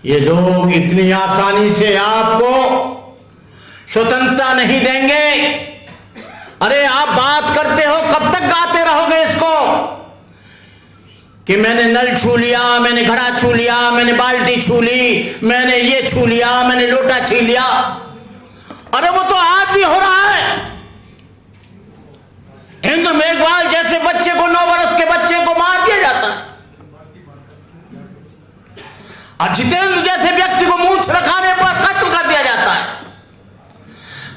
ये लोग इतनी आसानी से आपको स्वतंत्रता नहीं देंगे। अरे आप बात करते हो, कब तक गाते रहोगे इसको कि मैंने नल छू लिया, मैंने घड़ा छू लिया, मैंने बाल्टी छू ली, मैंने ये छू लिया, मैंने लोटा छीन लिया। अरे वो तो आज भी हो रहा है। इंद्र मेघवाल जैसे बच्चे को, 9 वर्ष के बच्चे को मार दिया जाता है, और जितेंद्र जैसे व्यक्ति को मूंछ रखाने पर कत्ल कर दिया जाता है।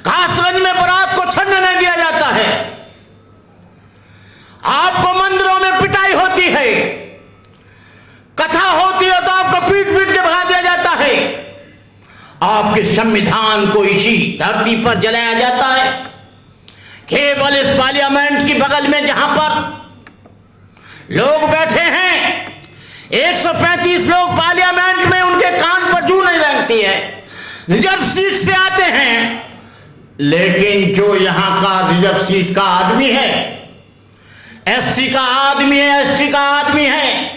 कासगंज में बारात को छड़ने नहीं दिया जाता है। आपको मंदिरों में पिटाई होती है, कथा होती है तो आपको पीट पीट के भगा दिया जाता है। आपके संविधान को इसी धरती पर जलाया जाता है। केवल इस पार्लियामेंट की बगल में जहां पर लोग बैठे हैं, 135 लोग पार्लियामेंट में, उनके कान पर जू नहीं लगती है। रिजर्व सीट से आते हैं, लेकिन जो यहां का रिजर्व सीट का आदमी है, एससी का आदमी है, एसटी का आदमी है,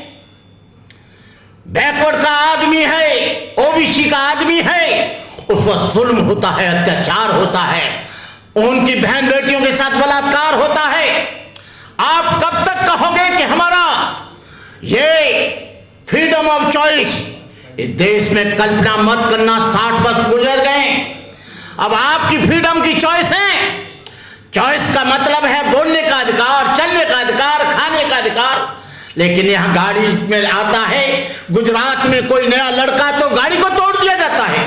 बैकवर्ड का आदमी है, ओबीसी का आदमी है, उस पर जुल्म होता है, अत्याचार होता है, उनकी बहन बेटियों के साथ बलात्कार होता है। आप कब तक कहोगे कि हमारा ये फ्रीडम ऑफ चॉइस? इस देश में कल्पना मत करना, 60 वर्ष गुजर गए, अब आपकी फ्रीडम की चॉइस है। चॉइस का मतलब है बोलने का अधिकार, चलने का अधिकार, खाने का अधिकार। लेकिन यहां गाड़ी में आता है, गुजरात में कोई नया लड़का तो गाड़ी को तोड़ दिया जाता है।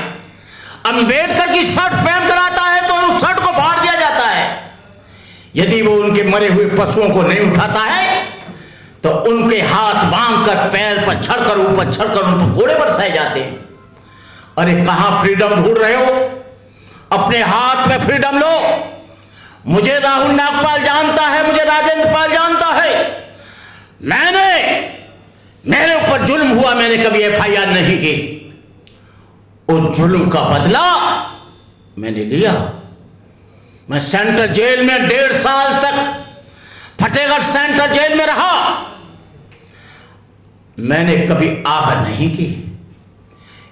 अंबेडकर की शर्ट पहन कर आता है तो उस शर्ट को फाड़ दिया जाता है। यदि वो उनके मरे हुए पशुओं को नहीं उठाता है तो उनके हाथ बांधकर पैर पर चढ़कर, ऊपर चढ़कर उन पर घोड़े बरसाए जाते हैं। अरे कहां फ्रीडम ढूंढ रहे हो? अपने हाथ में फ्रीडम लो। मुझे राहुल नागपाल जानता है, मुझे राजेंद्र पाल जानता है। मेरे ऊपर जुल्म हुआ, मैंने कभी एफआईआर नहीं की। उस जुल्म का बदला मैंने लिया। मैं सेंट्रल जेल में 1.5 साल तक फतेहगढ़ सेंट्रल जेल में रहा। मैंने कभी आह नहीं की।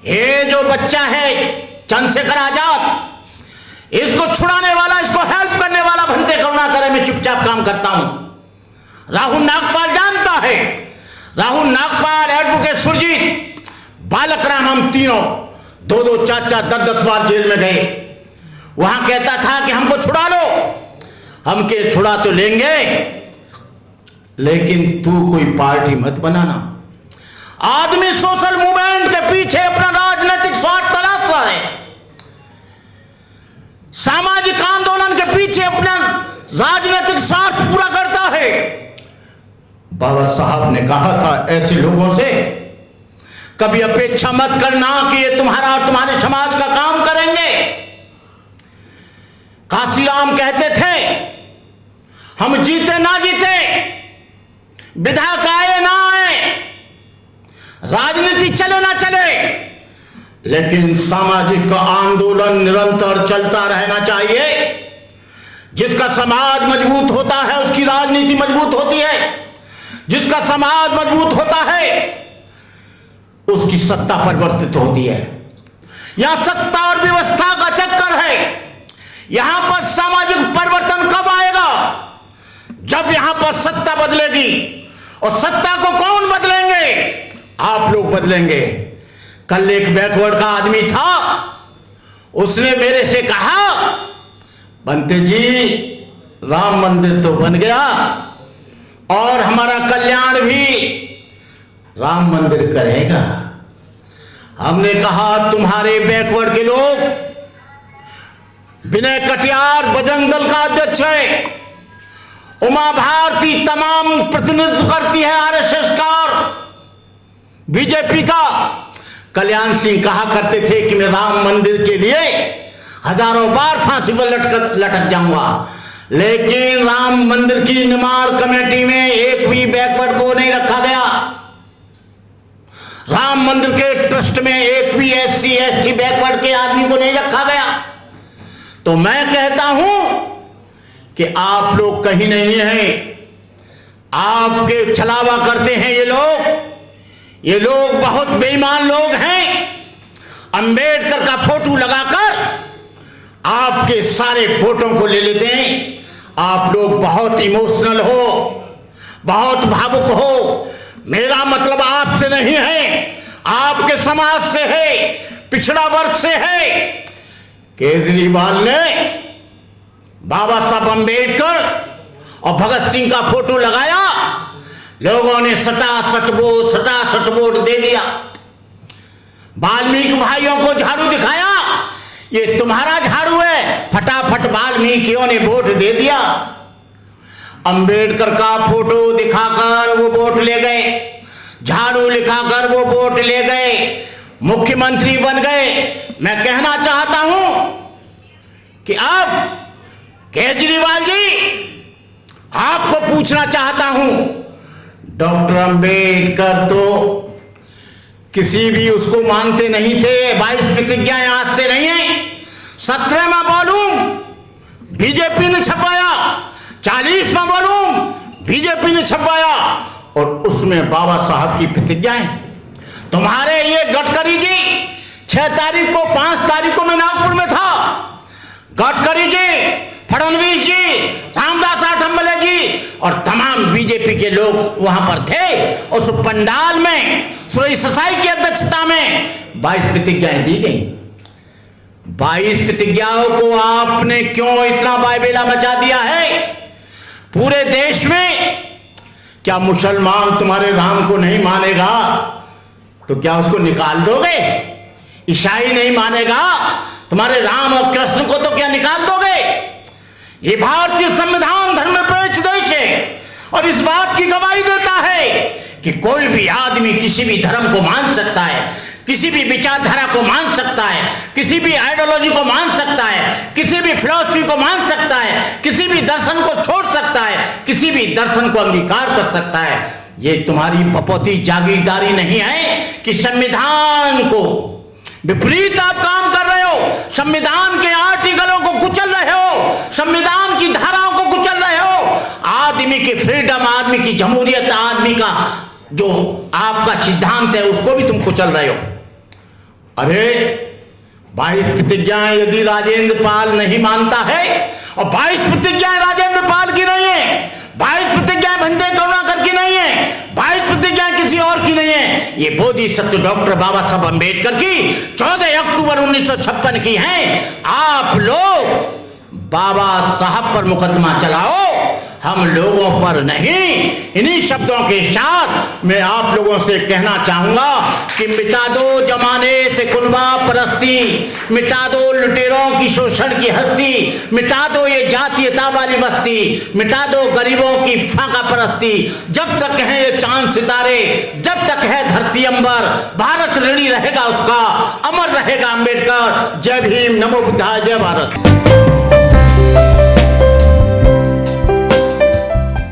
ये जो बच्चा है चंद्रशेखर आजाद, इसको छुड़ाने वाला, इसको हेल्प करने वाला बनते करुणा करे, मैं चुपचाप काम करता हूं। राहुल नागपाल जानता है। राहुल नागपाल, एडवोकेट सुरजीत, बालक राम, हम तीनों 2-2, 4-4, 10-10 बार जेल में गए। वहां कहता था कि हमको छुड़ा लो, हम के छुड़ा तो लेंगे, लेकिन तू कोई पार्टी मत बनाना। आदमी सोशल मूवमेंट के पीछे अपना राजनीतिक स्वार्थ तलाश रहा है, सामाजिक आंदोलन के पीछे अपना राजनीतिक स्वार्थ पूरा करता है। बाबा साहब ने कहा था ऐसे लोगों से कभी अपेक्षा मत करना कि ये तुम्हारा और तुम्हारे समाज का काम करेंगे। काशीराम कहते थे, हम जीते ना जीते, विधायक आए ना आए, राजनीति चले ना चले, लेकिन सामाजिक आंदोलन निरंतर चलता रहना चाहिए। जिसका समाज मजबूत होता है उसकी राजनीति मजबूत होती है। जिसका समाज मजबूत होता है उसकी सत्ता परिवर्तित होती है। यहां सत्ता और व्यवस्था का चक्कर है। यहां पर सामाजिक परिवर्तन कब आएगा? जब यहां पर सत्ता बदलेगी। और सत्ता को कौन बदलेंगे? आप लोग बदलेंगे। कल एक बैकवर्ड का आदमी था, उसने मेरे से कहा, बंते जी राम मंदिर तो बन गया और हमारा कल्याण भी राम मंदिर करेगा। हमने कहा तुम्हारे बैकवर्ड के लोग, विनय कटियार बजरंग दल का अध्यक्ष है, उमा भारती तमाम प्रतिनिधित्व करती है आरएसएस का और बीजेपी का। कल्याण सिंह कहा करते थे कि मैं राम मंदिर के लिए हजारों बार फांसी पर लटक जाऊंगा, लेकिन राम मंदिर की निर्माण कमेटी में एक भी बैकवर्ड को नहीं रखा गया। राम मंदिर के ट्रस्ट में एक भी एससी एसटी बैकवर्ड के आदमी को नहीं रखा गया। तो मैं कहता हूं कि आप लोग कहीं नहीं हैं, आपके छलावा करते हैं ये लोग बहुत बेईमान लोग हैं। अंबेडकर का फोटो लगाकर आपके सारे वोटों को ले लेते हैं। आप लोग बहुत इमोशनल हो, बहुत भावुक हो। मेरा मतलब आपसे नहीं है, आपके समाज से है, पिछड़ा वर्ग से है। केजरीवाल ने बाबा साहब अंबेडकर और भगत सिंह का फोटो लगाया, लोगों ने सटासट वोट दे दिया। वाल्मीकि भाइयों को झाड़ू दिखाया, ये तुम्हारा झाड़ू है, फटाफट वाल्मीकियों ने वोट दे दिया। अंबेडकर का फोटो दिखाकर वो वोट ले गए, झाड़ू लिखाकर वो वोट ले गए, मुख्यमंत्री बन गए। मैं कहना चाहता हूं कि अब केजरीवाल जी, आपको पूछना चाहता हूं, डॉक्टर अंबेडकर तो किसी भी उसको मानते नहीं थे। 22 प्रतिज्ञाएं आज से नहीं है, 17वां वॉल्यूम बीजेपी ने छपाया, 40वां वॉल्यूम बीजेपी ने छपाया, और उसमें बाबा साहब की प्रतिज्ञाएं। तुम्हारे ये गडकरी जी 6 तारीख को 5 तारीख को मैं नागपुर में था। गडकरी जी, फडणवीस जी, रामदास आठवले जी और तमाम बीजेपी के लोग वहां पर थे। उस पंडाल में सुरेश ससाई की अध्यक्षता में 22 प्रतिज्ञाएं दी गई। 22 प्रतिज्ञाओं को आपने क्यों इतना बायबेला मचा दिया है पूरे देश में? क्या मुसलमान तुम्हारे राम को नहीं मानेगा तो क्या उसको निकाल दोगे? ईसाई नहीं मानेगा तुम्हारे राम और कृष्ण को तो क्या निकाल दोगे? ये भारतीय संविधान धर्मनिरपेक्ष देश है और इस बात की गवाही देता है कि कोई भी आदमी किसी भी धर्म को मान सकता है, किसी भी विचारधारा को मान सकता है, किसी भी आइडियोलॉजी को मान सकता है, किसी भी फिलॉसफी को मान सकता है, किसी भी दर्शन को छोड़ सकता है, किसी भी दर्शन को अंगीकार कर सकता है। ये तुम्हारी बपौती जागीरदारी नहीं है कि संविधान को विपरीत आप काम कर रहे हो, संविधान के आर्टिकलों को कुचल रहे हो, संविधान की धाराओं को कुचल रहे हो, आदमी की फ्रीडम, आदमी की जमहूरियत, आदमी का जो आपका सिद्धांत है उसको भी तुम कुचल रहे हो। अरे 22 प्रतिज्ञाएं यदि राजेंद्र पाल नहीं मानता है, और 22 प्रतिज्ञाएं राजेंद्र पाल की नहीं है, 22 प्रतिज्ञाएं बंदे करुणाकर की नहीं है, 22 प्रतिज्ञाएं किसी और की नहीं है, ये बोधिसत्व डॉक्टर बाबा साहब अंबेडकर की 14 अक्टूबर 1956 की है। आप लोग बाबा साहब पर मुकदमा चलाओ, हम लोगों पर नहीं। इन्हीं शब्दों के साथ मैं आप लोगों से कहना चाहूंगा कि मिटा दो जमाने से कुनबा परस्ती, मिटा दो लुटेरों की शोषण की हस्ती, मिटा दो ये जातीयता वाली बस्ती, मिटा दो गरीबों की फाका परस्ती। जब तक है ये चांद सितारे, जब तक है धरती अंबर, भारत ऋणी रहेगा उसका, अमर रहेगा अंबेडकर। जय भीम, नमो बुद्धाय, जय भारत।